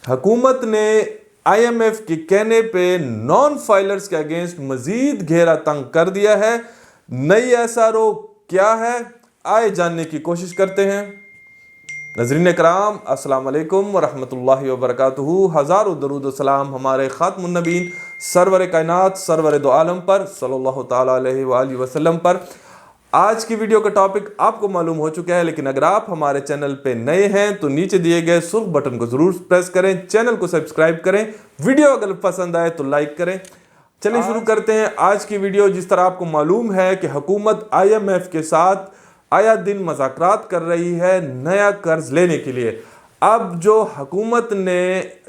हुकूमत ने IMF के कहने पे नॉन फाइलर्स के अगेंस्ट मजीद घेरा तंग कर दिया है। नई SRO क्या है, आए जानने की कोशिश करते हैं। नजरीन कराम, अस्सलाम वालेकुम वरहमतुल्लाहि वबरकातुहू। हज़ारों दरूद सलाम हमारे खातमुन नबीन सरवर कायनात सरवर दो आलम पर सल्लल्लाहु ताला अलैहि वसल्लम पर। आज की वीडियो का टॉपिक आपको मालूम हो चुका है, लेकिन अगर आप हमारे चैनल पे नए हैं तो नीचे दिए गए सुर्ख बटन को जरूर प्रेस करें, चैनल को सब्सक्राइब करें, वीडियो अगर पसंद आए तो लाइक करें। चलिए शुरू करते हैं आज की वीडियो। जिस तरह आपको मालूम है कि हुकूमत IMF के साथ आया दिन मज़ाकरात कर रही है नया कर्ज लेने के लिए। अब जो हुकूमत ने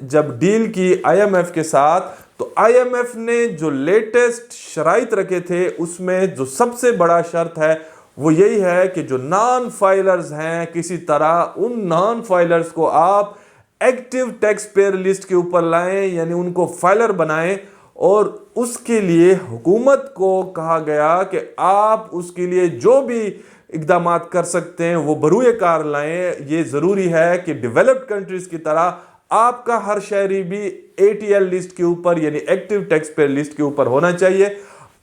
जब डील की IMF के साथ, तो IMF ने जो लेटेस्ट शराइत रखे थे उसमें जो सबसे बड़ा शर्त है वो यही है कि जो नॉन फाइलर्स हैं, किसी तरह उन नॉन फाइलर्स को आप एक्टिव टैक्स पेयर लिस्ट के ऊपर लाएं, यानी उनको फाइलर बनाएं। और उसके लिए हुकूमत को कहा गया कि आप उसके लिए जो भी इक़दामात कर सकते हैं वो बरूए कार लाएं। ये ज़रूरी है कि डेवलप्ड कंट्रीज़ की तरह आपका हर शहरी भी ATL लिस्ट के ऊपर यानी एक्टिव टैक्स पेयर लिस्ट के ऊपर होना चाहिए।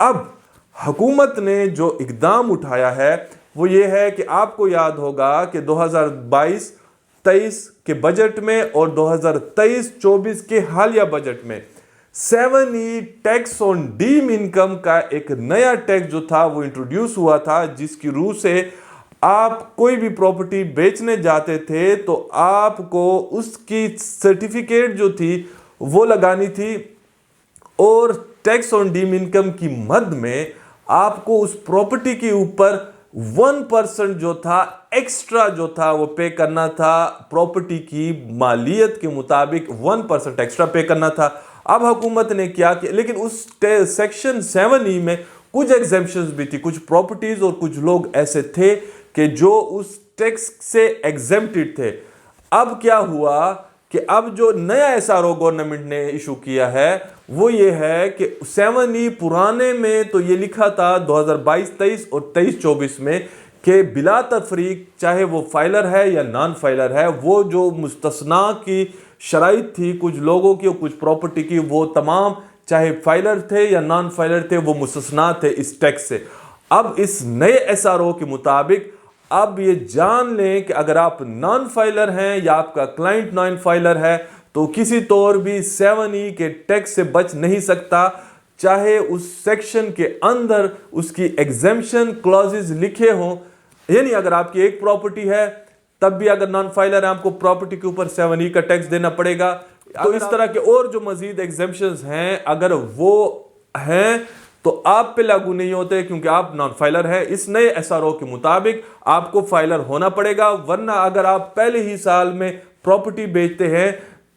अब हुकूमत ने जो इकदाम उठाया है वो ये है कि आपको याद होगा कि 2022-23 के बजट में और 2023-24 के हालिया बजट में 7E tax on deem income का एक नया टैक्स जो था वो इंट्रोड्यूस हुआ था, जिसकी रूह से आप कोई भी प्रॉपर्टी बेचने जाते थे तो आपको उसकी सर्टिफिकेट जो थी वो लगानी थी, और टैक्स ऑन डीम इनकम की मद में आपको उस प्रॉपर्टी के ऊपर 1% जो था एक्स्ट्रा जो था वो पे करना था। प्रॉपर्टी की मालियत के मुताबिक 1% एक्स्ट्रा पे करना था। अब हुकूमत ने क्या किया, लेकिन उस सेक्शन 7E में कुछ एग्जेम्पशंस भी थी। कुछ प्रॉपर्टीज और कुछ लोग ऐसे थे कि जो उस टैक्स से एग्जेम्प्टेड थे। अब क्या हुआ कि अब जो नया SRO गवर्नमेंट ने इशू किया है वो ये है कि 7E पुराने में तो ये लिखा था 2022-23 और 23-24 में कि बिला तफरीक चाहे वो फाइलर है या नॉन फाइलर है, वो जो मुस्तस्ना की शराइत थी कुछ लोगों की और कुछ प्रॉपर्टी की, वो तमाम चाहे फाइलर थे या नॉन फाइलर थे वो मुस्तस्ना थे इस टैक्स से। अब इस नए SRO के मुताबिक अब ये जान लें कि अगर आप नॉन फाइलर हैं या आपका क्लाइंट नॉन फाइलर है तो किसी तौर भी 7E के टैक्स से बच नहीं सकता, चाहे उस सेक्शन के अंदर उसकी एग्जेम्पशन क्लॉजेस लिखे हों। यानी अगर आपकी एक प्रॉपर्टी है तब भी अगर नॉन फाइलर है आपको प्रॉपर्टी के ऊपर 7E का टैक्स देना पड़ेगा। तो इस तरह के और जो मजीद एग्जेम्पशंस हैं अगर वो हैं तो आप पे लागू नहीं होते, क्योंकि आप नॉन फाइलर है। इस नए SRO के मुताबिक आपको फाइलर होना पड़ेगा, वरना अगर आप पहले ही साल में प्रॉपर्टी बेचते हैं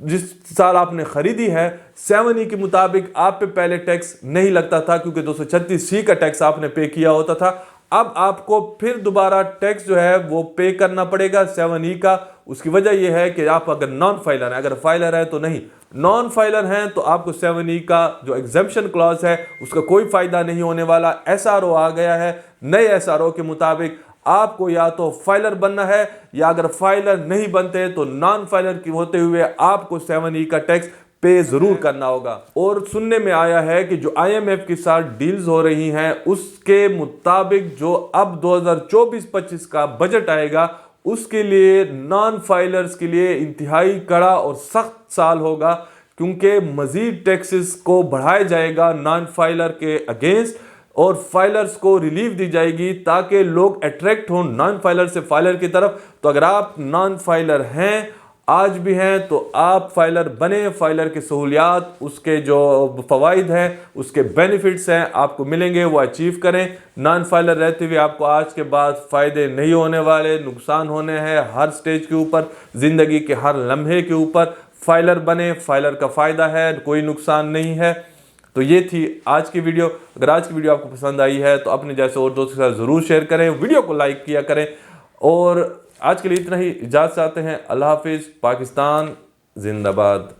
जिस साल आपने खरीदी है 7E के मुताबिक आप पे पहले टैक्स नहीं लगता था, क्योंकि 236C का टैक्स आपने पे किया होता था। अब आपको फिर दोबारा टैक्स जो है वो पे करना पड़ेगा 7E का। उसकी वजह यह है कि आप अगर नॉन फाइलर हैं, अगर फाइलर है तो नहीं, नॉन फाइलर हैं तो आपको 7E का जो एग्जेम्पशन क्लॉज है उसका कोई फायदा नहीं होने वाला। SRO आ गया है, नए SRO के मुताबिक आपको या तो फाइलर बनना है या अगर फाइलर नहीं बनते तो नॉन फाइलर की होते हुए आपको 7E का टैक्स पे जरूर करना होगा। और सुनने में आया है कि जो IMF के साथ डील्स हो रही हैं उसके मुताबिक जो अब 2024-25 का बजट आएगा उसके लिए नॉन फाइलर्स के लिए इंतहाई कड़ा और सख्त साल होगा, क्योंकि मजीद टैक्सेस को बढ़ाया जाएगा नॉन फाइलर के अगेंस्ट और फाइलर्स को रिलीफ दी जाएगी ताकि लोग अट्रैक्ट हों नॉन फाइलर से फाइलर की तरफ। तो अगर आप नॉन फाइलर हैं, आज भी हैं, तो आप फाइलर बने। फाइलर की सहूलियात, उसके जो फ़वाइद हैं, उसके बेनिफिट्स हैं आपको मिलेंगे, वो अचीव करें। नॉन फाइलर रहते हुए आपको आज के बाद फ़ायदे नहीं होने वाले, नुकसान होने हैं हर स्टेज के ऊपर, ज़िंदगी के हर लम्हे के ऊपर। फाइलर बने, फाइलर का फ़ायदा है, कोई नुकसान नहीं है। तो ये थी आज की वीडियो। अगर आज की वीडियो आपको पसंद आई है तो अपने जैसे और दोस्तों के साथ ज़रूर शेयर करें, वीडियो को लाइक किया करें। और आज के लिए इतना ही, इजाज़त चाहते हैं। अल्लाह हाफिज़। पाकिस्तान जिंदाबाद।